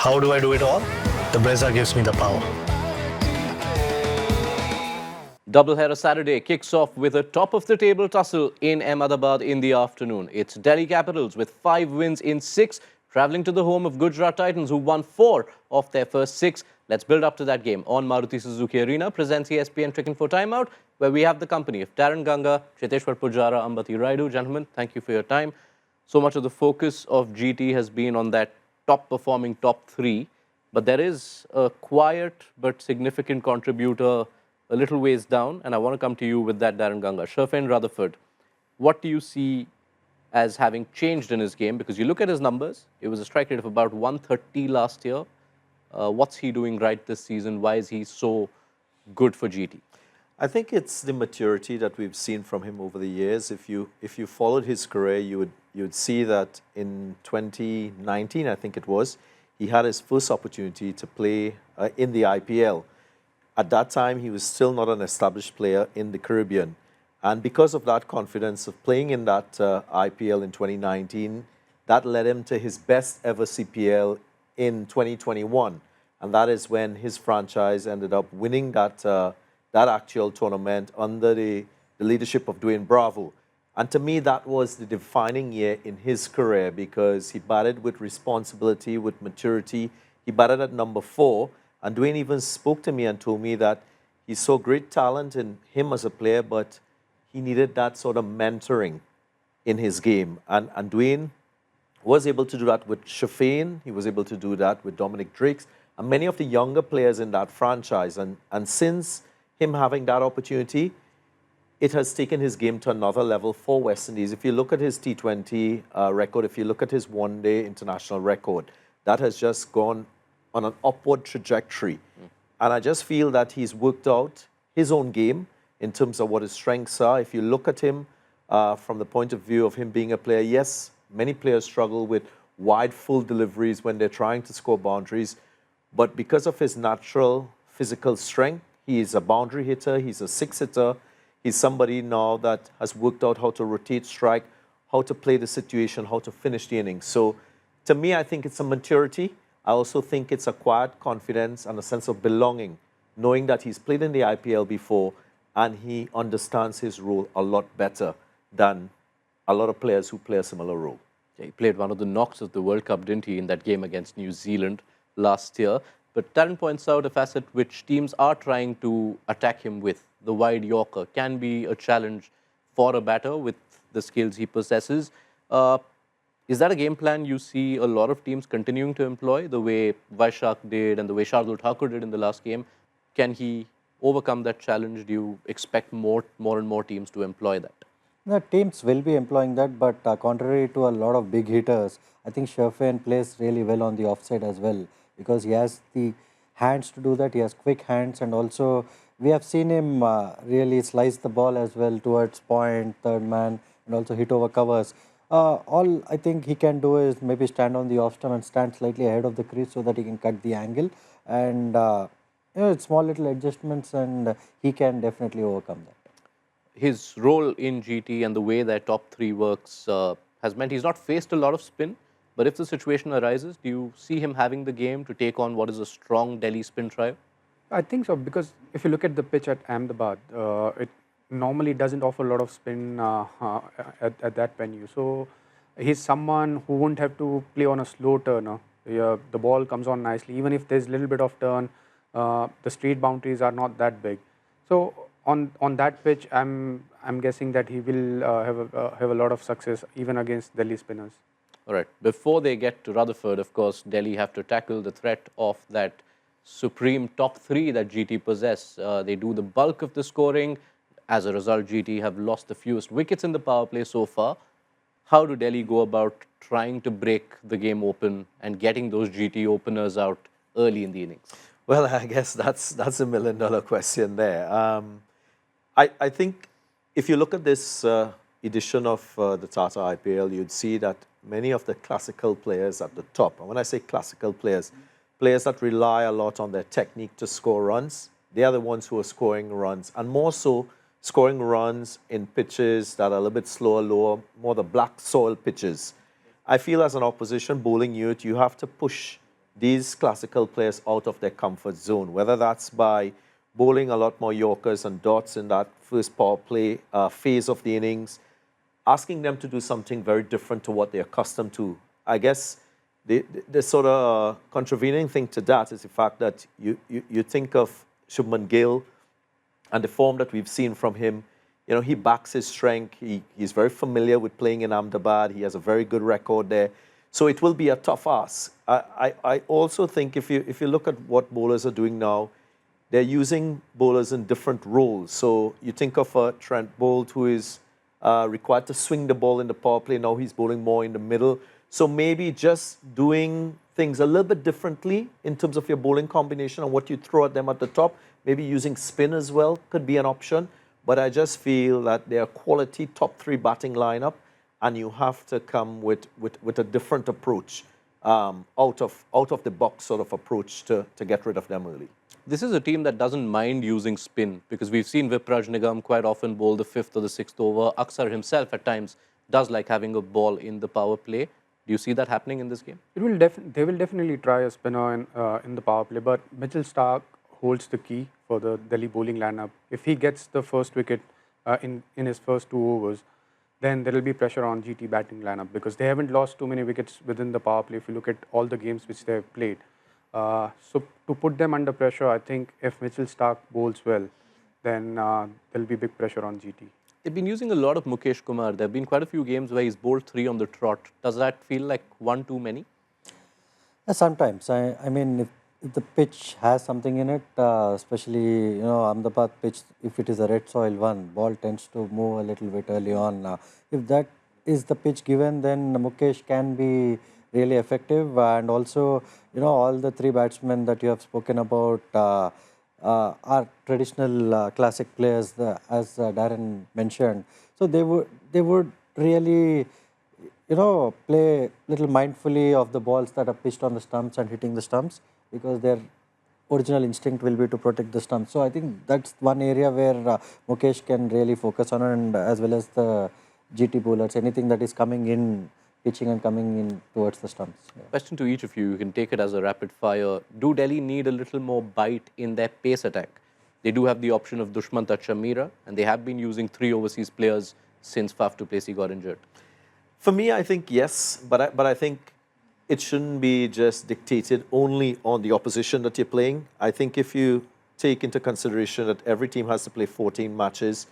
How do I do it all? The Brezza gives me the power. Doubleheader Saturday kicks off with a top-of-the-table tussle in Ahmedabad in the afternoon. It's Delhi Capitals with 5 wins in 6, travelling to the home of Gujarat Titans, who won 4 of their first 6. Let's build up to that game on Maruti Suzuki Arena. Presents ESPN Cricinfo Timeout, where we have the company of Darren Ganga, Cheteshwar Pujara, Ambati Raidu. Gentlemen, thank you for your time. So much of the focus of GT has been on that top-performing top 3, but there is a quiet but significant contributor a little ways down, and I want to come to you with that, Darren Ganga. Sherfain Rutherford, what do you see as having changed in his game? Because you look at his numbers, it was a strike rate of about 130 last year. What's he doing right this season? Why is he so good for GT? I think it's the maturity that we've seen from him over the years. If you followed his career, you would see that in 2019, I think it was, he had his first opportunity to play in the IPL. At that time, he was still not an established player in the Caribbean. And because of that confidence of playing in that IPL in 2019, that led him to his best ever CPL in 2021. And that is when his franchise ended up winning that actual tournament under the leadership of Dwayne Bravo. And to me, that was the defining year in his career because he batted with responsibility, with maturity. He batted at number 4. And Dwayne even spoke to me and told me that he saw great talent in him as a player, but he needed that sort of mentoring in his game. And Dwayne was able to do that with Sherfain. He was able to do that with Dominic Drakes and many of the younger players in that franchise. And since him having that opportunity, it has taken his game to another level for West Indies. If you look at his T20 record, if you look at his one-day international record, that has just gone on an upward trajectory. And I just feel that he's worked out his own game in terms of what his strengths are. If you look at him from the point of view of him being a player, yes, many players struggle with wide, full deliveries when they're trying to score boundaries. But because of his natural physical strength, he is a boundary hitter, he's a 6-hitter. He's somebody now that has worked out how to rotate strike, how to play the situation, how to finish the innings. So to me, I think it's a maturity. I also think it's a quiet confidence and a sense of belonging, knowing that he's played in the IPL before and he understands his role a lot better than a lot of players who play a similar role. Yeah, he played one of the knocks of the World Cup, didn't he, in that game against New Zealand last year. But Darren points out a facet which teams are trying to attack him with. The wide Yorker can be a challenge for a batter with the skills he possesses. Is that a game plan you see a lot of teams continuing to employ, the way Vaishak did and the way Shardul Thakur did in the last game? Can he overcome that challenge? Do you expect more and more teams to employ that? The teams will be employing that, but contrary to a lot of big hitters, I think Sherfain plays really well on the offside as well because he has the hands to do that. He has quick hands, and also we have seen him really slice the ball as well towards point, third man, and also hit over covers. All I think he can do is maybe stand on the off stump and stand slightly ahead of the crease so that he can cut the angle, and it's small little adjustments, and he can definitely overcome that. His role in GT and the way their top 3 works has meant he's not faced a lot of spin. But if the situation arises, do you see him having the game to take on what is a strong Delhi spin trio? I think so, because if you look at the pitch at Ahmedabad, it normally doesn't offer a lot of spin at that venue. So he's someone who won't have to play on a slow turner. The ball comes on nicely. Even if there's a little bit of turn, the straight boundaries are not that big. So on that pitch, I'm guessing that he will have a lot of success even against Delhi spinners. All right. Before they get to Rutherford, of course, Delhi have to tackle the threat of that supreme top 3 that GT possess. They do the bulk of the scoring. As a result, GT have lost the fewest wickets in the power play so far. How do Delhi go about trying to break the game open and getting those GT openers out early in the innings? Well, I guess that's a $1 million question there. I think if you look at this edition of the Tata IPL, you'd see that many of the classical players at the top, and when I say classical players, players that rely a lot on their technique to score runs, they are the ones who are scoring runs, and more so scoring runs in pitches that are a little bit slower, lower, more the black soil pitches. I feel as an opposition bowling unit, you have to push these classical players out of their comfort zone, whether that's by bowling a lot more Yorkers and dots in that first power play phase of the innings, asking them to do something very different to what they're accustomed to. I guess the sort of contravening thing to that is the fact that you think of Shubman Gill and the form that we've seen from him. You know, he backs his strength. He's very familiar with playing in Ahmedabad. He has a very good record there. So it will be a tough ask. I also think if you look at what bowlers are doing now, they're using bowlers in different roles. So you think of Trent Boult, who is required to swing the ball in the power play. Now he's bowling more in the middle. So maybe just doing things a little bit differently in terms of your bowling combination and what you throw at them at the top. Maybe using spin as well could be an option. But I just feel that they're a quality top 3 batting lineup, and you have to come with a different approach, out of the box sort of approach to get rid of them early. This is a team that doesn't mind using spin, because we've seen Vipraj Nigam quite often bowl the 5th or the 6th over. Aksar himself at times does like having a ball in the power play. Do you see that happening in this game? They will definitely try a spinner in the power play, but Mitchell Starc holds the key for the Delhi bowling lineup. If he gets the first wicket in his first 2 overs, then there will be pressure on GT batting lineup, because they haven't lost too many wickets within the power play if you look at all the games which they have played. So to put them under pressure, I think if Mitchell Starc bowls well, then there will be big pressure on GT. They've been using a lot of Mukesh Kumar. There have been quite a few games where he's bowled 3 on the trot. Does that feel like 1 too many? Sometimes. I mean, if the pitch has something in it, especially, Ahmedabad pitch, if it is a red soil one, ball tends to move a little bit early on. If that is the pitch given, then Mukesh can be really effective. And also, all the 3 batsmen that you have spoken about are traditional classic players, as Darren mentioned. So they would really, play little mindfully of the balls that are pitched on the stumps and hitting the stumps, because their original instinct will be to protect the stumps. So I think that's one area where Mukesh can really focus on, and as well as the GT bowlers, anything that is coming in, pitching and coming in towards the stumps. Yeah. Question to each of you. You can take it as a rapid fire. Do Delhi need a little more bite in their pace attack? They do have the option of Dushmantach Shamira, and they have been using 3 overseas players since Faf du Plessis got injured. For me, I think yes, but I think it shouldn't be just dictated only on the opposition that you're playing. I think if you take into consideration that every team has to play 14 matches,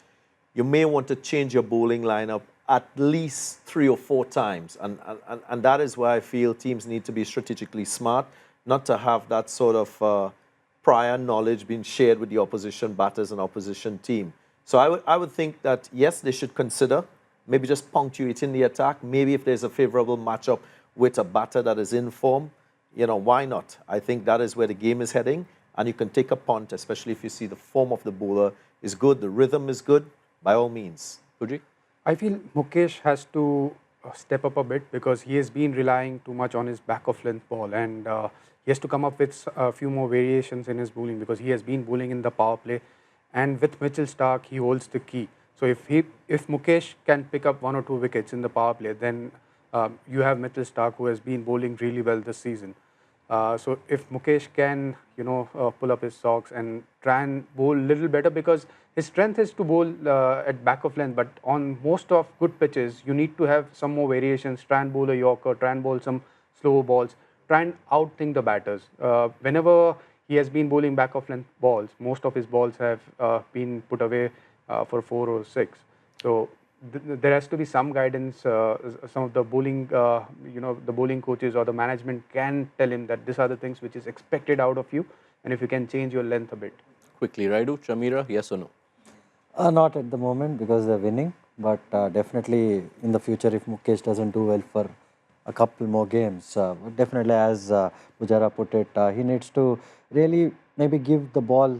you may want to change your bowling lineup at least 3 or 4 times. And that is why I feel teams need to be strategically smart, not to have that sort of prior knowledge being shared with the opposition batters and opposition team. So I would think that, yes, they should consider maybe just punctuating the attack. Maybe if there's a favorable matchup with a batter that is in form, why not? I think that is where the game is heading. And you can take a punt, especially if you see the form of the bowler is good, the rhythm is good, by all means. Fuji? I feel Mukesh has to step up a bit, because he has been relying too much on his back of length ball, and he has to come up with a few more variations in his bowling, because he has been bowling in the power play, and with Mitchell Starc he holds the key. So if Mukesh can pick up 1 or 2 wickets in the power play, then you have Mitchell Starc, who has been bowling really well this season. So if Mukesh can, pull up his socks and try and bowl a little better, because his strength is to bowl at back of length, but on most of good pitches, you need to have some more variations. Try and bowl a Yorker, try and bowl some slow balls, try and outthink the batters. Whenever he has been bowling back of length balls, most of his balls have been put away for 4 or 6. So there has to be some guidance. Some of the bowling, the bowling coaches or the management can tell him that these are the things which is expected out of you, and if you can change your length a bit. Quickly, Raidu, Shamira, yes or no? Not at the moment, because they're winning, but definitely in the future, if Mukesh doesn't do well for a couple more games, definitely, as Pujara put it, he needs to really maybe give the ball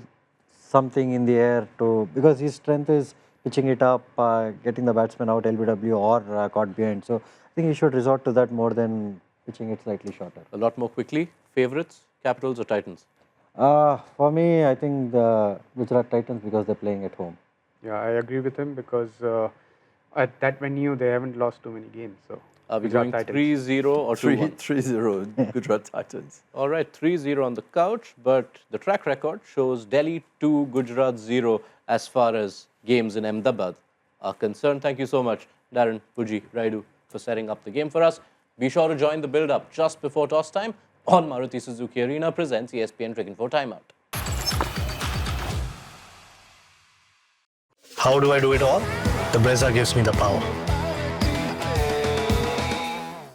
something in the air, because his strength is pitching it up, getting the batsman out LBW or caught behind. So I think he should resort to that more than pitching it slightly shorter. A lot more quickly. Favorites, Capitals or Titans? For me, I think the Gujarat Titans, because they're playing at home. Yeah, I agree with him, because at that venue they haven't lost too many games. So Are we Gujarat going Titans. 3-0 or 2-1? 3-0 Gujarat Titans. All right, 3-0 on the couch, but the track record shows Delhi 2, Gujarat 0 as far as games in Ahmedabad are concerned. Thank you so much, Darren, Puji, Raidu, for setting up the game for us. Be sure to join the build-up just before toss time on Maruti Suzuki Arena presents ESPN Cricinfo Timeout. How do I do it all? The Brezza gives me the power.